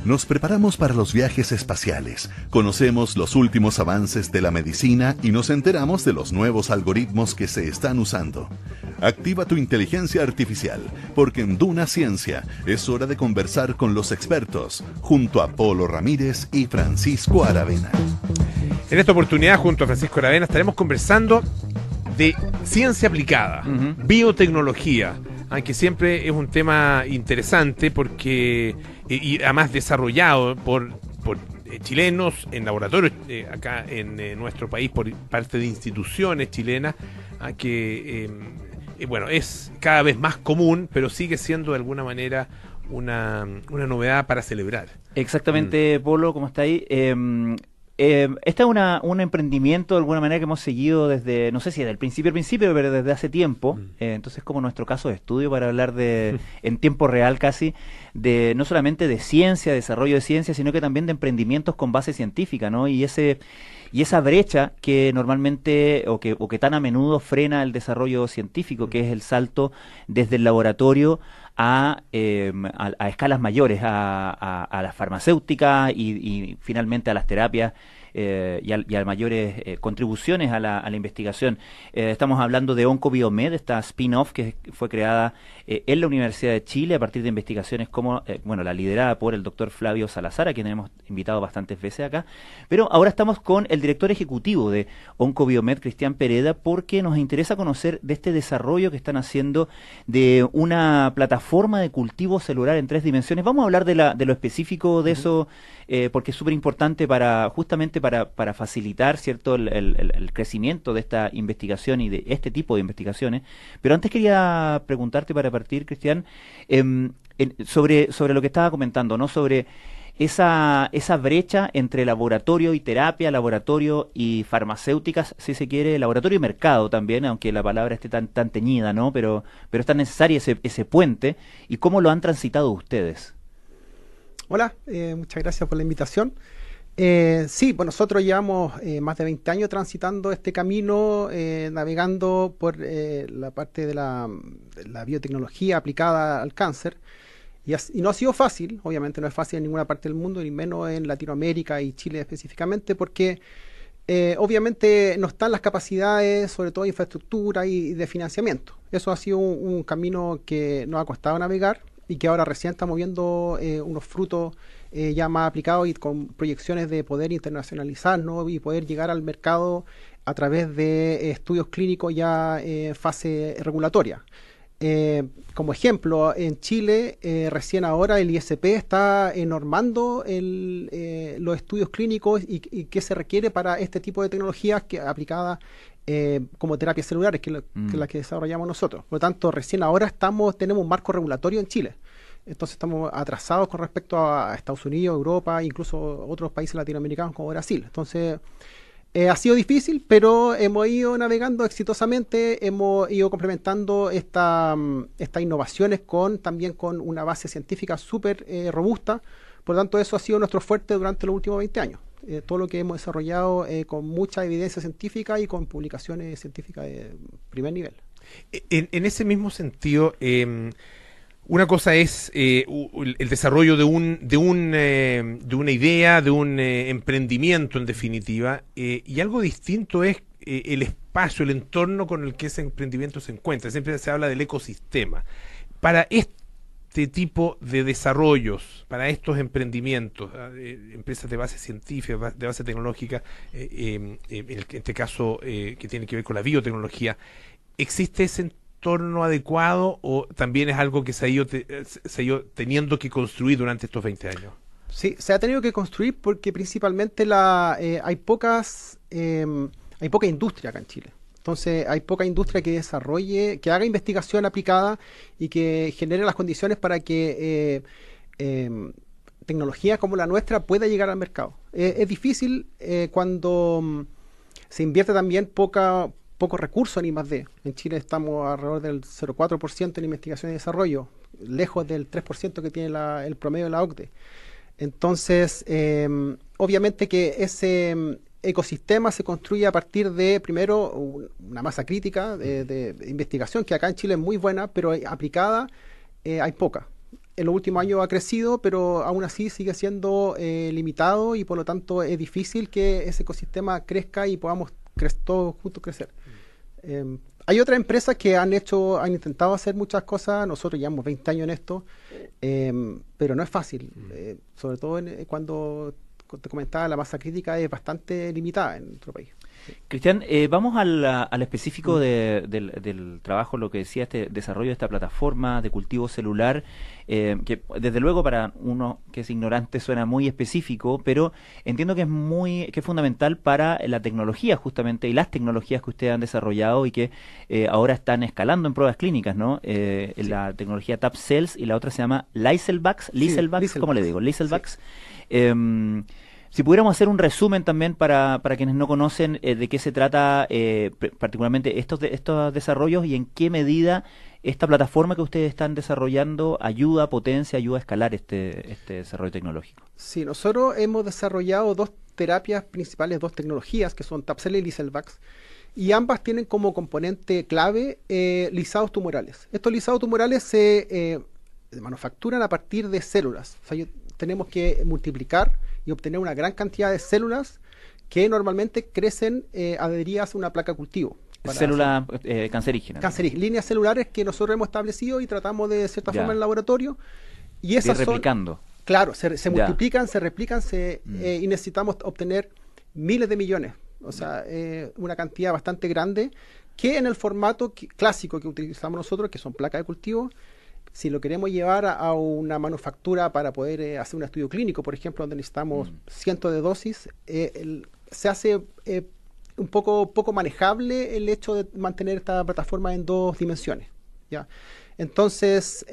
Nos preparamos para los viajes espaciales, conocemos los últimos avances de la medicina y nos enteramos de los nuevos algoritmos que se están usando. Activa tu inteligencia artificial, porque en Duna Ciencia es hora de conversar con los expertos, junto a Polo Ramírez y Francisco Aravena. En esta oportunidad, junto a Francisco Aravena, estaremos conversando de ciencia aplicada, biotecnología, aunque siempre es un tema interesante porque y además desarrollado por chilenos en laboratorios acá en nuestro país por parte de instituciones chilenas, que bueno, es cada vez más común, pero sigue siendo de alguna manera una novedad para celebrar. Exactamente, Polo, ¿cómo está ahí? Este es un emprendimiento de alguna manera que hemos seguido desde, no sé si desde el principio, pero desde hace tiempo. Entonces, como nuestro caso de estudio para hablar de, en tiempo real casi, de no solamente de ciencia, desarrollo de ciencia, sino que también de emprendimientos con base científica, ¿no? Y esa brecha que normalmente o que tan a menudo frena el desarrollo científico, que es el salto desde el laboratorio a escalas mayores, a las farmacéuticas y finalmente a las terapias y a mayores contribuciones a la investigación. Estamos hablando de OncoBiomed, esta spin-off que fue creada en la Universidad de Chile a partir de investigaciones como, la liderada por el doctor Flavio Salazar, a quien hemos invitado bastantes veces acá. Pero ahora estamos con el director ejecutivo de OncoBiomed, Cristian Pereda, porque nos interesa conocer de este desarrollo que están haciendo de una plataforma de cultivo celular en 3 dimensiones. Vamos a hablar de lo específico de eso, porque es súper importante justamente para facilitar, ¿cierto?, el crecimiento de esta investigación y de este tipo de investigaciones. Pero antes quería preguntarte, para partir, Cristian, sobre lo que estaba comentando, ¿no? Sobre esa brecha entre laboratorio y terapia, laboratorio y farmacéuticas, si se quiere, laboratorio y mercado también, aunque la palabra esté tan teñida, ¿no? Pero es tan necesario ese puente. ¿Y cómo lo han transitado ustedes? Hola, muchas gracias por la invitación. Sí, pues nosotros llevamos más de 20 años transitando este camino, navegando por la parte de la biotecnología aplicada al cáncer. Y no ha sido fácil, obviamente no es fácil en ninguna parte del mundo, ni menos en Latinoamérica y Chile específicamente, porque obviamente no están las capacidades, sobre todo de infraestructura y de financiamiento. Eso ha sido un camino que nos ha costado navegar y que ahora recién estamos viendo unos frutos ya más aplicados y con proyecciones de poder internacionalizarnos y poder llegar al mercado a través de estudios clínicos ya en fase regulatoria. Como ejemplo, en Chile, recién ahora el ISP está normando los estudios clínicos y qué se requiere para este tipo de tecnologías aplicadas como terapias celulares, que es la que desarrollamos nosotros. Por lo tanto, recién ahora tenemos un marco regulatorio en Chile. Entonces estamos atrasados con respecto a Estados Unidos, Europa, incluso otros países latinoamericanos como Brasil. Entonces, ha sido difícil, pero hemos ido navegando exitosamente, hemos ido complementando estas innovaciones también con una base científica súper robusta. Por lo tanto, eso ha sido nuestro fuerte durante los últimos 20 años. Todo lo que hemos desarrollado con mucha evidencia científica y con publicaciones científicas de primer nivel. En ese mismo sentido, una cosa es el desarrollo de una idea, de un emprendimiento en definitiva, y algo distinto es el espacio, el entorno con el que ese emprendimiento se encuentra. Siempre se habla del ecosistema. Para este tipo de desarrollos, para estos emprendimientos, empresas de base científica, de base tecnológica, en este caso que tiene que ver con la biotecnología, ¿existe ese entorno adecuado o también es algo que se ha ido teniendo que construir durante estos 20 años? Sí, se ha tenido que construir porque principalmente hay poca industria acá en Chile. Entonces hay poca industria que desarrolle, que haga investigación aplicada y que genere las condiciones para que tecnología como la nuestra pueda llegar al mercado. Es difícil cuando se invierte también poco recurso en I+D. En Chile estamos alrededor del 0,4% en investigación y desarrollo, lejos del 3% que tiene el promedio de la OCDE. Entonces, obviamente que ese ecosistema se construye a partir de, primero, una masa crítica de investigación, que acá en Chile es muy buena, pero aplicada hay poca. en los últimos años ha crecido, pero aún así sigue siendo limitado y por lo tanto es difícil que ese ecosistema crezca y podamos todos juntos crecer. Hay otras empresas que han intentado hacer muchas cosas. Nosotros llevamos 20 años en esto, pero no es fácil. Sobre todo cuando te comentaba, la masa crítica es bastante limitada en nuestro país. Cristian, vamos al específico del trabajo, lo que decía este desarrollo de esta plataforma de cultivo celular, que desde luego para uno que es ignorante suena muy específico, pero entiendo que es fundamental para la tecnología justamente y las tecnologías que ustedes han desarrollado y que ahora están escalando en pruebas clínicas, ¿no? Sí. La tecnología TAP Cells y la otra se llama Licelvax, ¿cómo le digo? Licelvax. Sí. Si pudiéramos hacer un resumen también para quienes no conocen de qué se trata particularmente estos desarrollos y en qué medida esta plataforma que ustedes están desarrollando ayuda a escalar este desarrollo tecnológico. Sí, nosotros hemos desarrollado dos terapias principales, dos tecnologías que son TAPCEL y Licelvax, y ambas tienen como componente clave lisados tumorales. Estos lisados tumorales se manufacturan a partir de células. O sea, tenemos que multiplicar y obtener una gran cantidad de células que normalmente crecen adheridas a una placa cultivo. Células cancerígenas. Líneas celulares que nosotros hemos establecido y tratamos de cierta forma en el laboratorio. Y esas son replicando. Claro, se multiplican, se replican y necesitamos obtener miles de millones. O sea, una cantidad bastante grande que en el formato clásico que utilizamos nosotros, que son placas de cultivo, si lo queremos llevar a una manufactura para poder hacer un estudio clínico, por ejemplo, donde necesitamos cientos de dosis, se hace un poco manejable el hecho de mantener esta plataforma en 2 dimensiones, ¿ya? Entonces,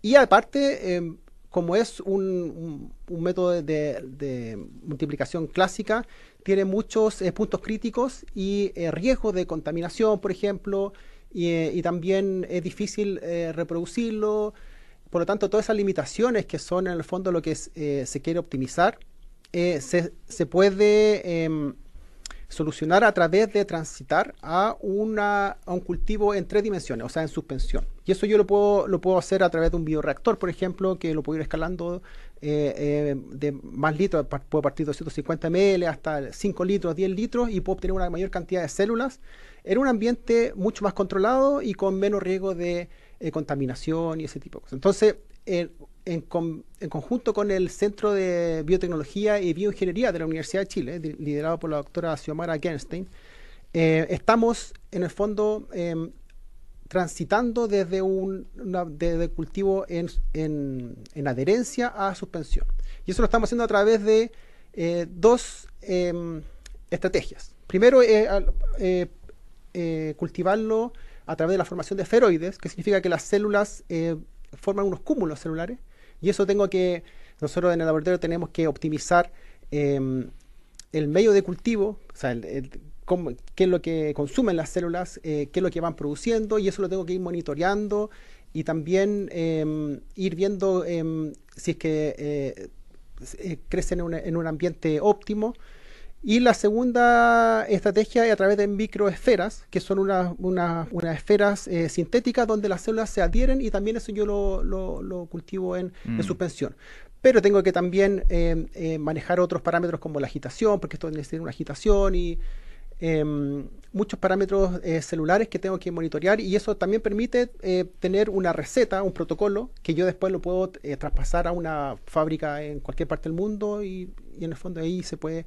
y aparte, como es un método de multiplicación clásica, tiene muchos puntos críticos y riesgos de contaminación, por ejemplo, y también es difícil reproducirlo. Por lo tanto, todas esas limitaciones que son en el fondo lo que se quiere optimizar, se puede solucionar a través de transitar a un cultivo en 3 dimensiones, o sea, en suspensión. Y eso yo lo puedo hacer a través de un bioreactor, por ejemplo, que lo puedo ir escalando de más litros, puedo partir de 250 ml hasta 5 litros, 10 litros, y puedo obtener una mayor cantidad de células en un ambiente mucho más controlado y con menos riesgo de contaminación y ese tipo de cosas. Entonces, en conjunto con el Centro de Biotecnología y Bioingeniería de la Universidad de Chile, liderado por la doctora Xiomara Kernstein, estamos en el fondo transitando desde desde cultivo en adherencia a suspensión. Y eso lo estamos haciendo a través de 2 estrategias. Primero, cultivarlo a través de la formación de esferoides, que significa que las células forman unos cúmulos celulares, y eso nosotros en el laboratorio tenemos que optimizar el medio de cultivo, o sea, qué es lo que consumen las células, qué es lo que van produciendo, y eso lo tengo que ir monitoreando y también ir viendo si es que crecen en un ambiente óptimo. Y la segunda estrategia es a través de microesferas, que son unas esferas sintéticas donde las células se adhieren, y también eso yo lo cultivo en suspensión. Pero tengo que también manejar otros parámetros como la agitación, porque esto necesita una agitación y muchos parámetros celulares que tengo que monitorear, y eso también permite tener una receta, un protocolo, que yo después lo puedo traspasar a una fábrica en cualquier parte del mundo y en el fondo ahí se puede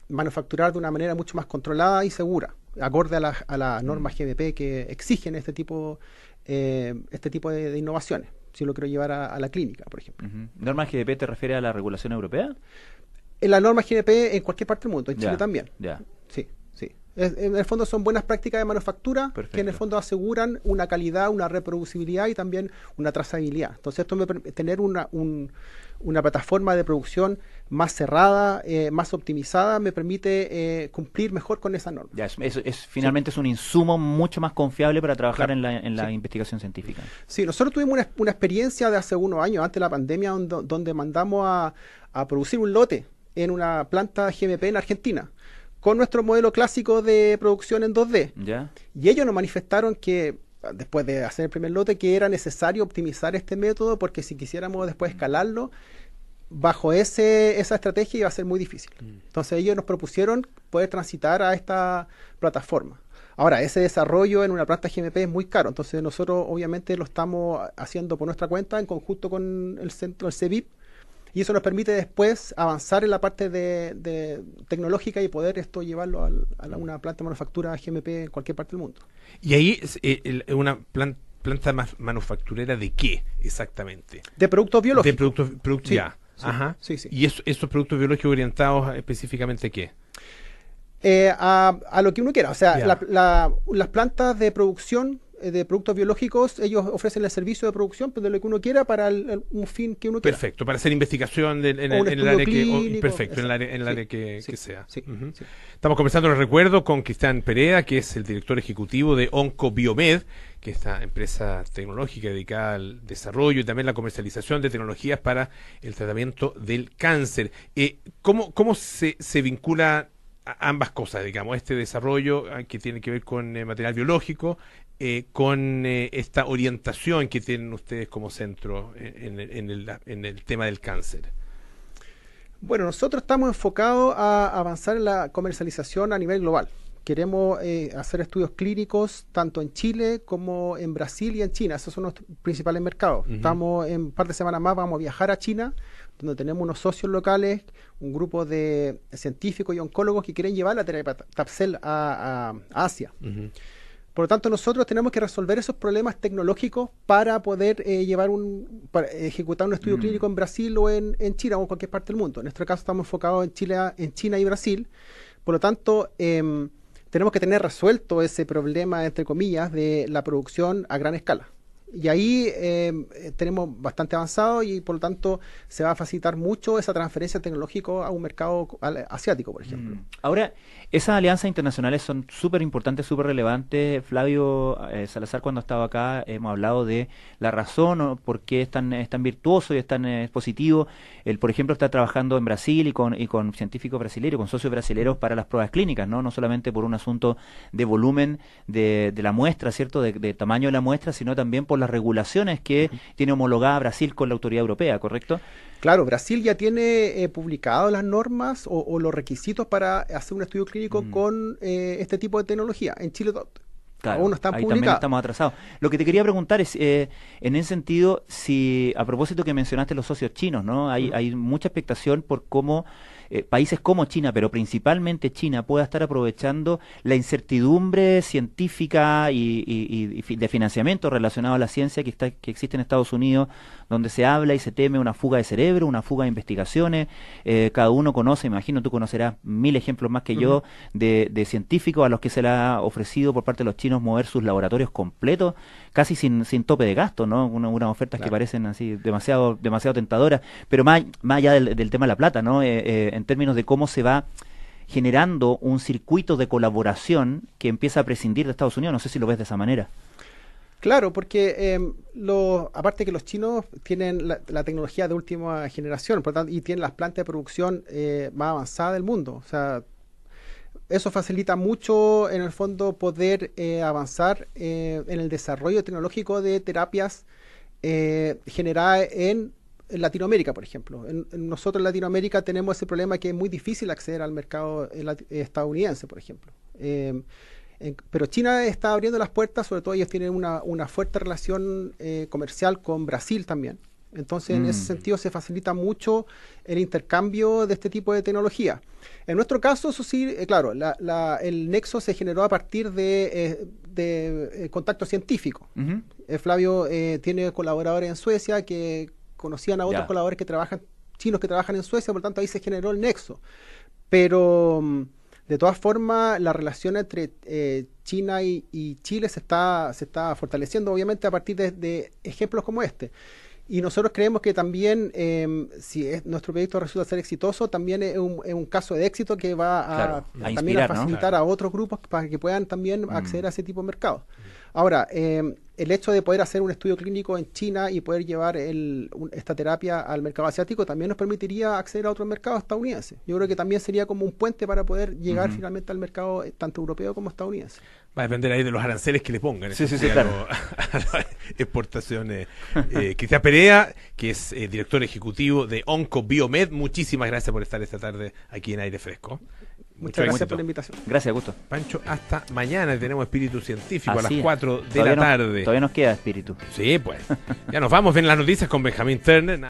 manufacturar de una manera mucho más controlada y segura, acorde a la norma GMP que exigen este tipo de innovaciones, si lo quiero llevar a la clínica, por ejemplo. ¿Norma GMP te refiere a la regulación europea? En la norma GMP en cualquier parte del mundo, en Chile también. Ya. Sí. En el fondo son buenas prácticas de manufactura. Perfecto. Que en el fondo aseguran una calidad, una reproducibilidad y también una trazabilidad. Entonces esto me permite tener una plataforma de producción más cerrada, más optimizada, me permite cumplir mejor con esa norma. Ya, finalmente es un insumo mucho más confiable para trabajar en la investigación científica. Sí, nosotros tuvimos una experiencia de hace unos años, antes de la pandemia, donde mandamos a producir un lote en una planta GMP en Argentina, con nuestro modelo clásico de producción en 2D. ¿Ya? Y ellos nos manifestaron que después de hacer el primer lote, que era necesario optimizar este método, porque si quisiéramos después escalarlo, bajo esa estrategia iba a ser muy difícil. Entonces ellos nos propusieron poder transitar a esta plataforma. Ahora, ese desarrollo en una planta GMP es muy caro, entonces nosotros obviamente lo estamos haciendo por nuestra cuenta en conjunto con el centro, el CEBIP, y eso nos permite después avanzar en la parte de tecnológica y poder esto llevarlo a una planta de manufactura GMP en cualquier parte del mundo. Y ahí una planta manufacturera ¿de qué exactamente? De productos biológicos. De productos Sí, ya. sí, Ajá. sí. ¿Y estos productos biológicos orientados específicamente a qué? A lo que uno quiera. O sea, Ya. las plantas de producción de productos biológicos, ellos ofrecen el servicio de producción pues, de lo que uno quiera para un fin que uno quiera. Perfecto, para hacer investigación en O un el estudio área clínico, perfecto, en el área, sí, que sí, sea. sí, Ujú. sí. Estamos conversando, les recuerdo, con Cristian Pereda, que es el director ejecutivo de Oncobiomed, que es esta empresa tecnológica dedicada al desarrollo y también la comercialización de tecnologías para el tratamiento del cáncer. ¿Cómo se vincula a ambas cosas, digamos, este desarrollo que tiene que ver con material biológico, con esta orientación que tienen ustedes como centro en el tema del cáncer? Bueno, nosotros estamos enfocados a avanzar en la comercialización a nivel global. Queremos hacer estudios clínicos tanto en Chile como en Brasil y en China. Esos son los principales mercados. Uh-huh. Estamos en un par de semanas más, vamos a viajar a China, donde tenemos unos socios locales, un grupo de científicos y oncólogos que quieren llevar la terapia Tab-cel a Asia. Uh-huh. Por lo tanto, nosotros tenemos que resolver esos problemas tecnológicos para poder para ejecutar un estudio clínico en Brasil o en China o en cualquier parte del mundo. En nuestro caso estamos enfocados en China y Brasil. Por lo tanto, tenemos que tener resuelto ese problema, entre comillas, de la producción a gran escala. Y ahí tenemos bastante avanzado y por lo tanto se va a facilitar mucho esa transferencia tecnológica a un mercado asiático, por ejemplo. Ahora, esas alianzas internacionales son súper importantes, súper relevantes. Flavio Salazar, cuando estaba acá, hemos hablado de la razón o por qué es tan virtuoso y es tan positivo. Él, por ejemplo, está trabajando en Brasil y con científicos brasileños, con socios brasileños para las pruebas clínicas, no solamente por un asunto de volumen de la muestra, ¿cierto? De tamaño de la muestra, sino también por las regulaciones que tiene homologada Brasil con la autoridad europea, ¿correcto? Claro, Brasil ya tiene publicado las normas o los requisitos para hacer un estudio clínico con este tipo de tecnología. En Chile claro, aún no están ahí publicados. También estamos atrasados. Lo que te quería preguntar es, en ese sentido, si a propósito que mencionaste los socios chinos, ¿no? Hay mucha expectación por cómo países como China, pero principalmente China, pueda estar aprovechando la incertidumbre científica y de financiamiento relacionado a la ciencia que existe en Estados Unidos, donde se habla y se teme una fuga de cerebro, una fuga de investigaciones. Cada uno conoce, imagino tú conocerás 1000 ejemplos más que yo, de científicos a los que se le ha ofrecido por parte de los chinos mover sus laboratorios completos, casi sin tope de gasto, ¿no? Unas ofertas que parecen así demasiado tentadoras, pero más allá del tema de la plata, ¿no? En términos de cómo se va generando un circuito de colaboración que empieza a prescindir de Estados Unidos. No sé si lo ves de esa manera. Claro, porque aparte que los chinos tienen la tecnología de última generación, por tanto, y tienen las plantas de producción más avanzadas del mundo. O sea, eso facilita mucho, en el fondo, poder avanzar en el desarrollo tecnológico de terapias generadas en Latinoamérica, por ejemplo. Nosotros en Latinoamérica tenemos ese problema que es muy difícil acceder al mercado estadounidense, por ejemplo. Pero China está abriendo las puertas, sobre todo ellos tienen una fuerte relación comercial con Brasil también. Entonces, en ese sentido, se facilita mucho el intercambio de este tipo de tecnología. En nuestro caso, eso sí, claro, el nexo se generó a partir de contacto científico. Flavio tiene colaboradores en Suecia que conocían a otros colaboradores chinos que trabajan en Suecia, por lo tanto, ahí se generó el nexo. Pero de todas formas, la relación entre China y Chile se está fortaleciendo, obviamente, a partir de ejemplos como este. Y nosotros creemos que también, si nuestro proyecto resulta ser exitoso, también es un caso de éxito que va a también a facilitar, ¿no?, a otros grupos para que puedan también acceder a ese tipo de mercado. Ahora, el hecho de poder hacer un estudio clínico en China y poder llevar esta terapia al mercado asiático también nos permitiría acceder a otros mercados estadounidenses. Yo creo que también sería como un puente para poder llegar finalmente al mercado tanto europeo como estadounidense. Va a depender ahí de los aranceles que le pongan. Sí, claro. A las exportaciones. Cristian Perea, que es director ejecutivo de OncoBiomed, muchísimas gracias por estar esta tarde aquí en Aire Fresco. Muchas gracias por la invitación. Gracias, Augusto. Pancho, hasta mañana tenemos Espíritu Científico a las Así es. 4 de la tarde. Todavía nos queda espíritu. Sí, pues. Ya nos vamos, ven las noticias con Benjamín Turner.